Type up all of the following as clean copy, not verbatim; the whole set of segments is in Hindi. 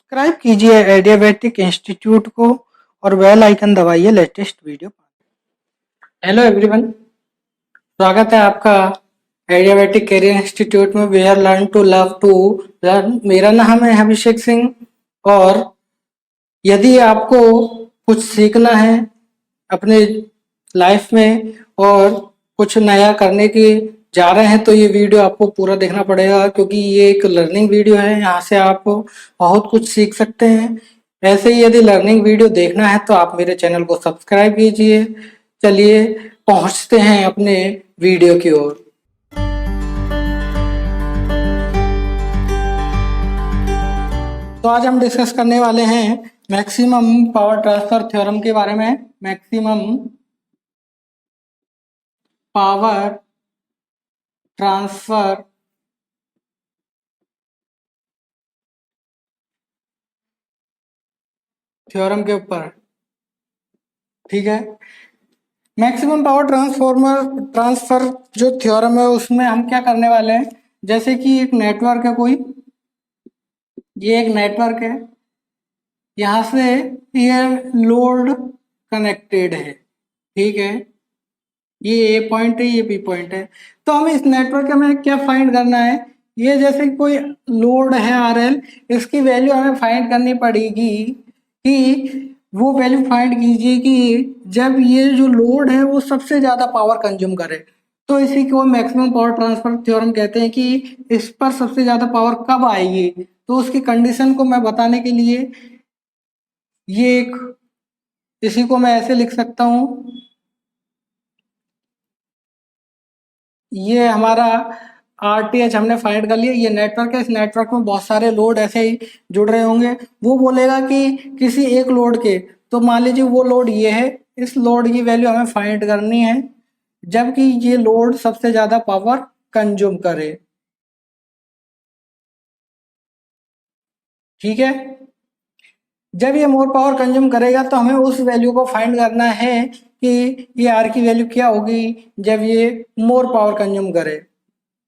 सब्सक्राइब कीजिए एडियाबैटिक इंस्टीट्यूट को और बेल आइकन दबाइए लेटेस्ट वीडियो। हेलो एवरीवन, स्वागत है आपका एडियाबैटिक कैरियर इंस्टीट्यूट में। We are learn to love to learn. मेरा नाम है अभिषेक सिंह और यदि आपको कुछ सीखना है अपने लाइफ में और कुछ नया करने की जा रहे हैं तो ये वीडियो आपको पूरा देखना पड़ेगा, क्योंकि ये एक लर्निंग वीडियो है। यहाँ से आप बहुत कुछ सीख सकते हैं। ऐसे ही यदि लर्निंग वीडियो देखना है तो आप मेरे चैनल को सब्सक्राइब कीजिए। चलिए पहुंचते हैं अपने वीडियो की ओर। तो आज हम डिस्कस करने वाले हैं मैक्सिमम पावर ट्रांसफर थ्योरम के बारे में। मैक्सिमम पावर ट्रांसफर थ्योरम के ऊपर, ठीक है। मैक्सिमम पावर ट्रांसफर जो थ्योरम है उसमें हम क्या करने वाले हैं, जैसे कि एक नेटवर्क है कोई, ये एक नेटवर्क है, यहाँ से ये लोड कनेक्टेड है, ठीक है। ये ए पॉइंट है, ये बी पॉइंट है। तो हमें इस नेटवर्क में क्या फाइंड करना है, ये जैसे कोई लोड है आर एल, इसकी वैल्यू हमें फाइंड करनी पड़ेगी कि वो वैल्यू फाइंड कीजिए कि जब ये जो लोड है वो सबसे ज़्यादा पावर कंज्यूम करे। तो इसी को मैक्सिमम पावर ट्रांसफर थ्योरम कहते हैं कि इस पर सबसे ज़्यादा पावर कब आएगी। तो उसकी कंडीशन को मैं बताने के लिए ये एक, इसी को मैं ऐसे लिख सकता हूँ, ये हमारा आरटीएच हमने फाइंड कर लिया। ये नेटवर्क है, इस नेटवर्क में बहुत सारे लोड ऐसे ही जुड़ रहे होंगे। वो बोलेगा कि किसी एक लोड के, तो मान लीजिए वो लोड ये है, इस लोड की वैल्यू हमें फाइंड करनी है जबकि ये लोड सबसे ज्यादा पावर कंज्यूम करे, ठीक है। जब ये मोर पावर कंज्यूम करेगा तो हमें उस वैल्यू को फाइंड करना है कि ये आर की वैल्यू क्या होगी जब ये मोर पावर कंज्यूम करे।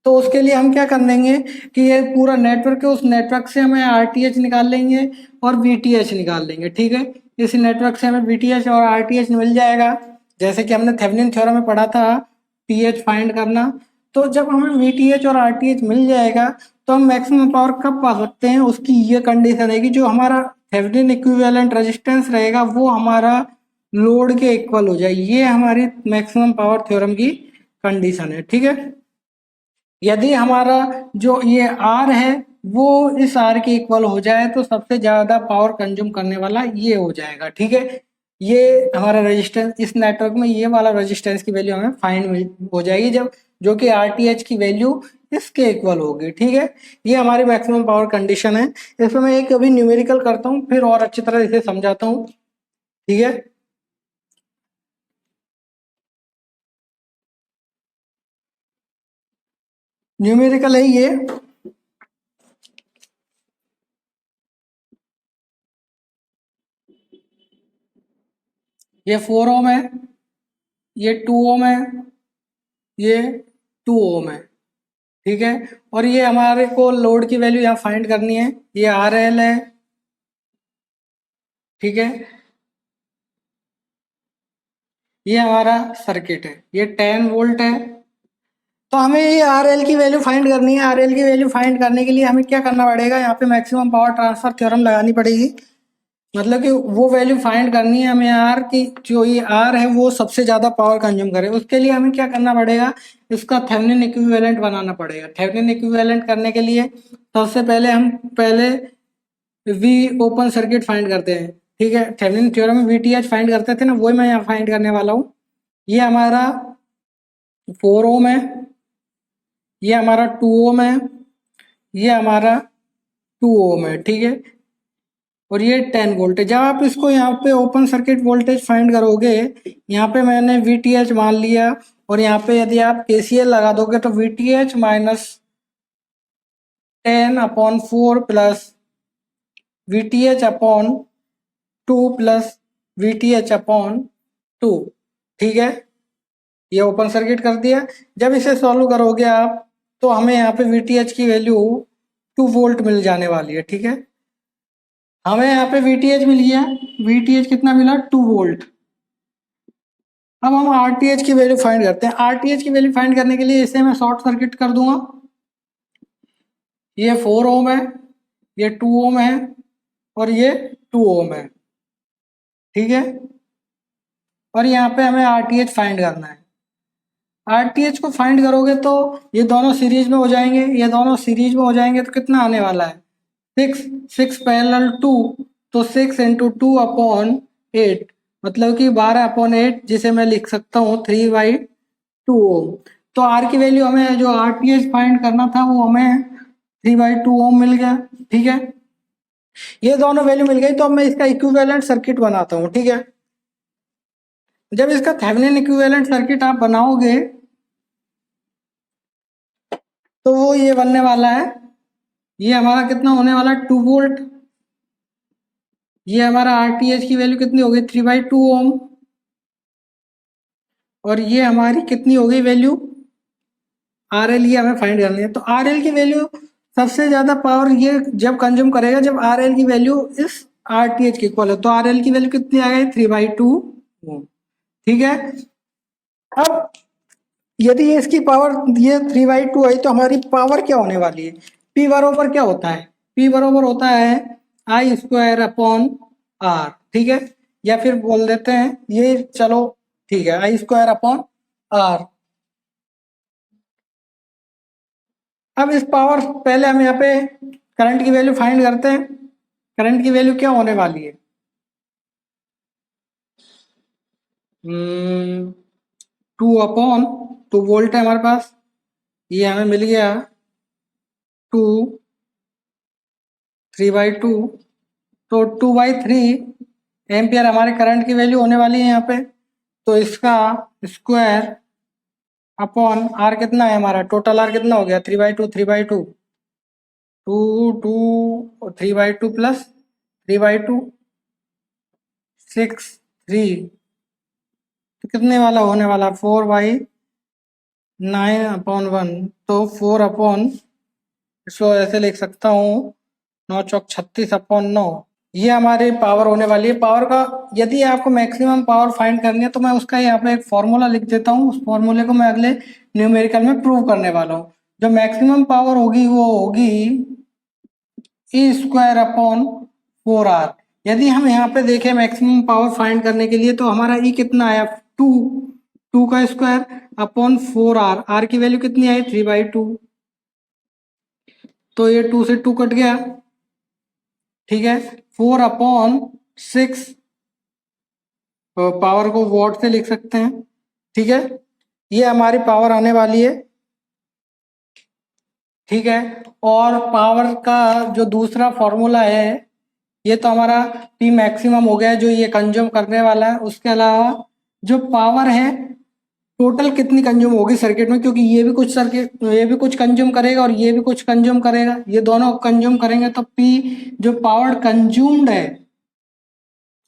तो उसके लिए हम क्या कर लेंगे कि ये पूरा नेटवर्क है, उस नेटवर्क से हमें आरटीएच निकाल लेंगे और वीटीएच निकाल लेंगे, ठीक है। इस नेटवर्क से हमें वीटीएच और आरटीएच मिल जाएगा, जैसे कि हमने थेवेनिन थ्योरम में पढ़ा था टीएच फाइंड करना। तो जब हमें वीटीएच और आरटीएच मिल जाएगा तो हम मैक्सिमम पावर कब पा सकते हैं, उसकी ये कंडीशन है कि जो हमारा थेवेनिन इक्विवेलेंट रेजिस्टेंस रहेगा वो हमारा लोड के इक्वल हो जाए। ये हमारी मैक्सिमम पावर थ्योरम की कंडीशन है, ठीक है। यदि हमारा जो ये आर है वो इस आर के इक्वल हो जाए तो सबसे ज्यादा पावर कंज्यूम करने वाला ये हो जाएगा, ठीक है। ये हमारा रेजिस्टेंस, इस नेटवर्क में ये वाला रेजिस्टेंस की वैल्यू हमें फाइंड हो जाएगी जब, जो कि आरटीएच की वैल्यू इसके इक्वल होगी, ठीक है। ये हमारी मैक्सिमम पावर कंडीशन है। इसमें मैं एक अभी न्यूमेरिकल करता हूँ, फिर और अच्छी तरह इसे समझाता हूँ, ठीक है। न्यूमेरिकल है ये 4 ओम है, ये 2 ओम है, ये 2 ओम है, ठीक है। और ये हमारे को लोड की वैल्यू यहाँ फाइंड करनी है, ये आर एल है, ठीक है। ये हमारा सर्किट है, ये 10 वोल्ट है। तो हमें ये आर एल की वैल्यू फाइंड करनी है। आर एल की वैल्यू फाइंड करने के लिए हमें क्या करना पड़ेगा, यहाँ पे मैक्सिमम पावर ट्रांसफर थ्योरम लगानी पड़ेगी। मतलब कि वो वैल्यू फाइंड करनी है हमें आर की, जो ये आर है वो सबसे ज्यादा पावर कंज्यूम करे। उसके लिए हमें क्या करना पड़ेगा, इसका थेवेनिन इक्विवेलेंट बनाना पड़ेगा। थेवेनिन इक्विवेलेंट करने के लिए सबसे पहले हम वी ओपन सर्किट फाइंड करते हैं, ठीक है। थेवेनिन थ्योरम में वीटीएच फाइंड करते थे ना, वही मैं यहाँ फाइंड करने वाला हूँ। ये हमारा 4 ओम है, ये हमारा 2 ओम है, ये हमारा 2 ओम है, ठीक है। और ये 10 वोल्ट है। जब आप इसको यहाँ पे ओपन सर्किट वोल्टेज फाइंड करोगे, यहाँ पे मैंने वीटीएच मान लिया और यहाँ पे यदि आप केसीएल लगा दोगे तो VTH minus 10/4 plus VTH upon 2 plus VTH upon 2, ठीक है। ये ओपन सर्किट कर दिया। जब इसे सॉल्व करोगे आप तो हमें यहाँ पे वीटीएच की वैल्यू 2 वोल्ट मिल जाने वाली है, ठीक है। हमें यहाँ पे VTH मिल गया, VTH कितना मिला 2 वोल्ट। अब हम RTH की वैल्यू फाइंड करते हैं। RTH की वैल्यू फाइंड करने के लिए इसे मैं शॉर्ट सर्किट कर दूंगा। ये 4 ओम है, ये 2 ओम है और ये 2 ओम है, ठीक है। और यहाँ पे हमें RTH फाइंड करना है। RTH को फाइंड करोगे तो ये दोनों सीरीज में हो जाएंगे, ये दोनों सीरीज में हो जाएंगे तो कितना आने वाला है 6 पैरेलल 2, तो 6 इंटू 2/8, मतलब कि 12/8, जिसे मैं लिख सकता हूँ 3/2 ओम। तो R की वैल्यू हमें जो RTH फाइंड करना था वो हमें 3/2 ओम मिल गया, ठीक है। ये दोनों वैल्यू मिल गई तो अब मैं इसका इक्विवेलेंट सर्किट बनाता हूँ, ठीक है। जब इसका थेवेनिन इक्विवेलेंट सर्किट आप बनाओगे तो वो ये बनने वाला है, ये हमारा कितना होने वाला है 2 वोल्ट। ये हमारा RTH की वैल्यू कितनी हो गई 3/2 ओम। और ये हमारी कितनी हो गई वैल्यू RL, ये हमें फाइंड करनी है। तो RL की वैल्यू सबसे ज्यादा पावर ये जब कंज्यूम करेगा जब RL की वैल्यू इस RTH की इक्वल है। तो RL की वैल्यू कितनी आ गई 3/2 ओम, ठीक है। अब यदि इसकी पावर ये 3/2 आई तो हमारी पावर क्या होने वाली है, P बराबर क्या होता है, P बराबर होता है I² अपॉन R, ठीक है। या फिर बोल देते हैं ये, चलो ठीक है, I² अपॉन R। अब इस पावर, पहले हम यहाँ पे करंट की वैल्यू फाइंड करते हैं। करंट की वैल्यू क्या होने वाली है 2 वोल्ट है हमारे पास, ये हमें मिल गया 2 3/2, तो 2/3 एम्पियर हमारे करंट की वैल्यू होने वाली है यहाँ पे। तो इसका स्क्वायर अपॉन R कितना है हमारा, टोटल R कितना हो गया 3/2, 3/2, 3/2 प्लस 3/2 6 3, तो कितने वाला होने वाला 4/9/1, तो 4/, इसको ऐसे लिख सकता हूँ 9 चौक 36/9। ये हमारी पावर होने वाली है। पावर का यदि आपको मैक्सिमम पावर फाइंड करनी है तो मैं उसका यहाँ पे एक फॉर्मूला लिख देता हूँ। उस फॉर्मूले को मैं अगले न्यूमेरिकल में प्रूव करने वाला हूँ। जो मैक्सिमम पावर होगी वो होगी E² अपॉन 4R। यदि हम यहाँ पे देखें मैक्सिमम पावर फाइंड करने के लिए तो हमारा E कितना आया 2, 2 का स्क्वायर अपॉन 4R, R की वैल्यू कितनी आई 3/2, तो ये 2 से 2 कट गया, ठीक है। 4/6, पावर को वॉट से लिख सकते हैं, ठीक है। ये हमारी पावर आने वाली है, ठीक है। और पावर का जो दूसरा फॉर्मूला है, ये तो हमारा P मैक्सिमम हो गया जो ये कंज्यूम करने वाला है। उसके अलावा जो पावर है टोटल कितनी कंज्यूम होगी सर्किट में, क्योंकि ये भी कुछ सर्किट, ये भी कुछ कंज्यूम करेगा और ये भी कुछ कंज्यूम करेगा, ये दोनों कंज्यूम करेंगे, तो P जो पावर कंज्यूम्ड है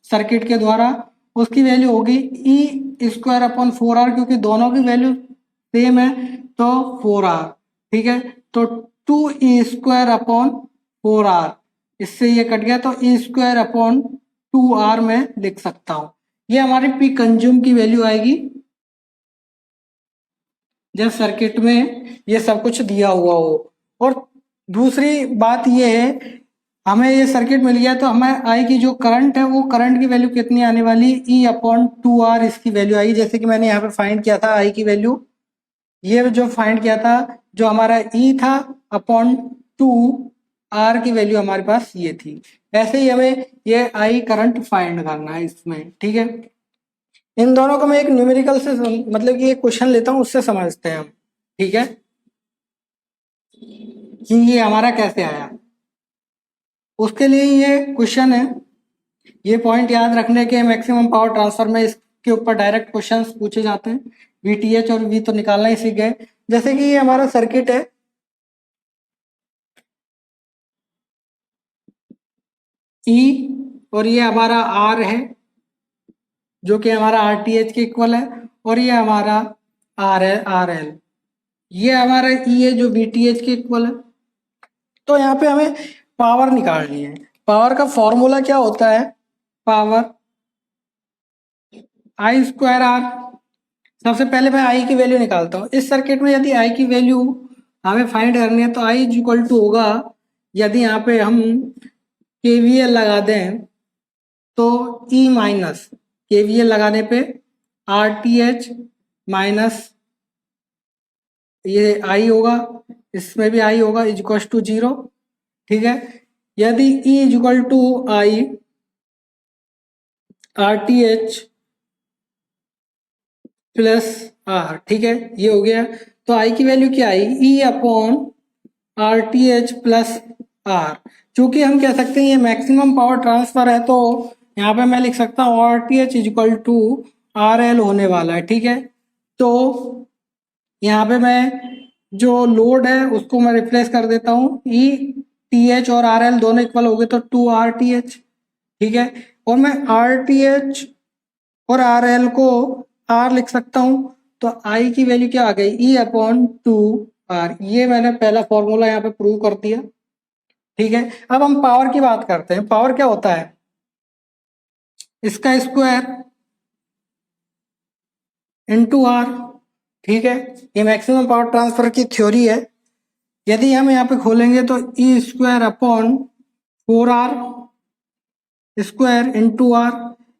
सर्किट के द्वारा उसकी वैल्यू होगी E²/4R, क्योंकि दोनों की वैल्यू सेम है तो 4R, ठीक है। तो 2E²/4R, इससे ये कट गया तो E²/2R में लिख सकता हूँ। ये हमारी P कंज्यूम की वैल्यू आएगी जब सर्किट में ये सब कुछ दिया हुआ हो। और दूसरी बात ये है, हमें ये सर्किट मिल गया तो हमें आई की जो करंट है वो करंट की वैल्यू कितनी आने वाली E/2R, इसकी वैल्यू आई। जैसे कि मैंने यहाँ पे फाइंड किया था आई की वैल्यू, ये जो फाइंड किया था जो हमारा E था अपॉन 2, R की वैल्यू हमारे पास ये थी। ऐसे ही हमें ये आई करंट फाइंड करना है इसमें, ठीक है। इन दोनों को मैं एक न्यूमेरिकल से मतलब कि एक क्वेश्चन लेता हूँ उससे समझते हैं हम, ठीक है, कि ये हमारा कैसे आया। उसके लिए ये क्वेश्चन है, ये पॉइंट याद रखने के मैक्सिमम पावर ट्रांसफर में इसके ऊपर डायरेक्ट क्वेश्चंस पूछे जाते हैं। VTH और V तो निकालना ही सीख गए। जैसे कि ये हमारा सर्किट है, E और ये हमारा R है जो कि हमारा RTH के इक्वल है, और ये हमारा R है RL, ये हमारा E है जो VTH के इक्वल है। तो यहाँ पे हमें पावर निकालनी है। पावर का फॉर्मूला क्या होता है, पावर आई स्क्वायर आर। सबसे पहले मैं आई की वैल्यू निकालता हूँ। इस सर्किट में यदि आई की वैल्यू हमें फाइंड करनी है तो आई इज इक्वल टू होगा, यदि यहाँ पे हम केवीएल लगा दें तो ई माइनस केवीएल लगाने पे आर टी एच माइनस ये आई होगा, इसमें भी आई होगा, इज इक्वल टू 0। ठीक है, यदि E is equal to I R T H plus R, ठीक है, ये हो गया। तो आई की वैल्यू क्या आई, E upon R T H plus R. चूंकि हम कह सकते हैं ये मैक्सिमम पावर ट्रांसफर है, तो यहाँ पे मैं लिख सकता हूँ R T H is equal to R L होने वाला है। ठीक है, तो यहाँ पे मैं जो लोड है उसको मैं रिप्लेस कर देता हूँ, ई टी एच और आर एल दोनों इक्वल हो गए तो 2 आर टी एच। ठीक है, और मैं आर टी एच और आर एल को आर लिख सकता हूँ, तो आई की वैल्यू क्या आ गई, ई अपॉन 2 आर। ये मैंने पहला फॉर्मूला यहाँ पे प्रूव कर दिया। ठीक है, अब हम पावर की बात करते हैं। पावर क्या होता है, इसका स्क्वायर इनटू आर। ठीक है, ये मैक्सिमम पावर ट्रांसफर की थ्योरी है। यदि हम यहाँ पे खोलेंगे तो E square upon 4r square into R,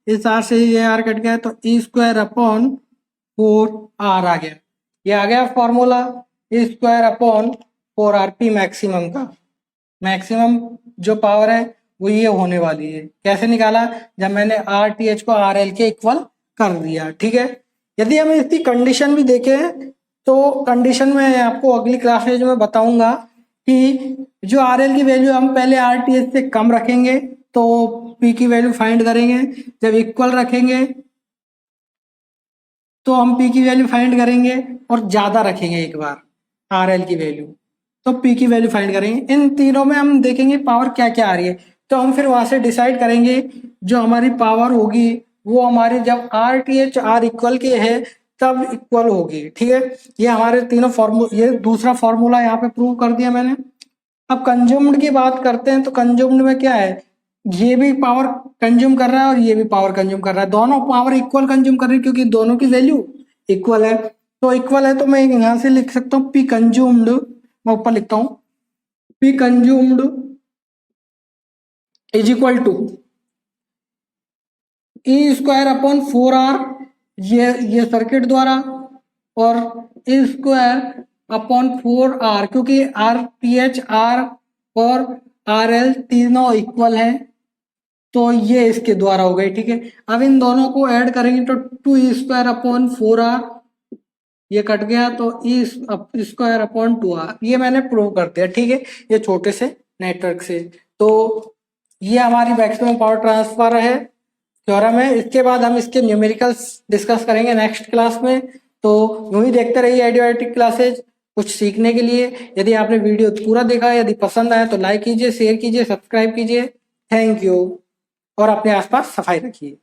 इस आर से ये आर कट गया तो ई स्क्वायर अपॉन 4r आ गया। ये आ गया formula, E square upon 4r P maximum का। मैक्सिमम जो पावर है वो ये होने वाली है। कैसे निकाला, जब मैंने आर टी एच को आर एल के इक्वल कर दिया। ठीक है, यदि हम इसकी कंडीशन भी देखें तो कंडीशन में आपको अगली क्लास में जो मैं बताऊंगा कि जो आर एल की वैल्यू हम पहले आर टी एच से कम रखेंगे तो पी की वैल्यू फाइंड करेंगे, जब इक्वल रखेंगे तो हम पी की वैल्यू फाइंड करेंगे, और ज़्यादा रखेंगे एक बार आर एल की वैल्यू तो पी की वैल्यू फाइंड करेंगे। इन तीनों में हम देखेंगे पावर क्या क्या आ रही है, तो हम फिर वहां से डिसाइड करेंगे जो हमारी पावर होगी वो हमारी जब are T H R equal के है तब इक्वल होगी। ठीक है, ये हमारे तीनों फॉर्मूला, ये दूसरा फॉर्मूला यहाँ पे प्रूव कर दिया मैंने। अब कंज्यूम्ड की बात करते हैं तो कंज्यूम्ड में क्या है, ये भी पावर कंज्यूम कर रहा है और ये भी पावर कंज्यूम कर रहा है, दोनों पावर इक्वल कंज्यूम कर रहे हैं क्योंकि दोनों की वैल्यू इक्वल है। तो इक्वल है तो मैं यहाँ से लिख सकता हूँ पी कंज्यूम्ड, मैं ऊपर लिखता हूँ P consumed is equal to E square upon 4r, ये सर्किट द्वारा, और ई स्क्वायर अपॉन 4r, क्योंकि आर टी एच आर और आर एल तीनों इक्वल है तो ये इसके द्वारा हो गई। ठीक है, अब इन दोनों को ऐड करेंगे तो 2 स्क्वायर अपॉन 4r, ये कट गया तो ई स्क्वायर अपॉन 2r। ये मैंने प्रूव कर दिया। ठीक है, ये छोटे से नेटवर्क से। तो ये हमारी मैक्सिमम पावर ट्रांसफर है थ्योरम है। इसके बाद हम इसके न्यूमेरिकल्स डिस्कस करेंगे नेक्स्ट क्लास में। तो यूं ही देखते रहिए आइडियोटिक क्लासेज कुछ सीखने के लिए। यदि आपने वीडियो पूरा देखा, यदि पसंद आया तो लाइक कीजिए, शेयर कीजिए, सब्सक्राइब कीजिए। थैंक यू, और अपने आसपास सफाई रखिए।